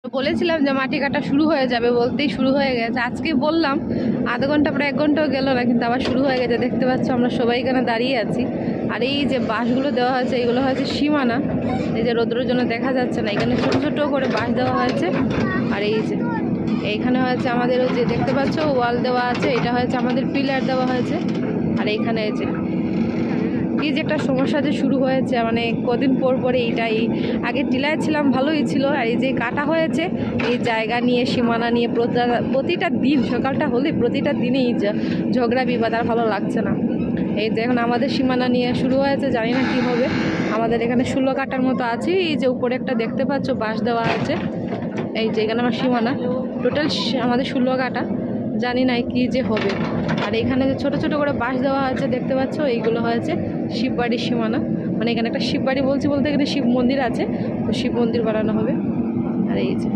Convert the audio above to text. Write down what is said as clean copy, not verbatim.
বলেছিলাম যে মাটি কাটা শুরু হয়ে যাবে, বলতেই শুরু হয়ে গেছে। আজকে বললাম আধা ঘন্টা পরে 1 ঘন্টাও গেল না, কিন্তু আবার শুরু হয়ে গেছে। দেখতে পাচ্ছ আমরা সবাই এখানে দাঁড়িয়ে আছি। আর এই যে বাঁশগুলো দেওয়া হয়েছে, এগুলো হয়েছে সীমানা। এই যে রোদ্রের জন্য দেখা যাচ্ছে না, এখানে ছোট ছোট করে বাঁশ দেওয়া হয়েছে। আর এই যে এইখানে হয়েছে আমাদের ওই যে দেখতে পাচ্ছ ওয়াল দেওয়া আছে, এটা হয়েছে আমাদের পিলার দেওয়া হয়েছে। আর এইখানে এই যে এই যে একটা সমস্যা যে শুরু হয়েছে, মানে কদিন পর পরে এইটাই। আগে টিলায় ছিলাম, ভালোই ছিল। আর এই যে কাটা হয়েছে, এই জায়গা নিয়ে সীমানা নিয়ে প্রতিটা দিন সকালটা হলে প্রতিটা দিনেই ঝগড়া বিবাদ, আর ভালো লাগছে না। এই যে এখন আমাদের সীমানা নিয়ে শুরু হয়েছে, জানি না কী হবে। আমাদের এখানে 16 কাটার মতো আছে। এই যে উপরে একটা দেখতে পাচ্ছ বাঁশ দেওয়া আছে, এই যে এখানে আমার সীমানা টোটাল আমাদের 16 কাটা। জানি না কি যে হবে। আর এখানে যে ছোট ছোট করে বাঁশ দেওয়া আছে দেখতে পাচ্ছ, এইগুলো হয়েছে শিববাড়ির সীমানা। মানে এখানে একটা শিববাড়ি বলতে এখানে শিব মন্দির আছে, তো শিব মন্দির বানানো হবে। আর এই যে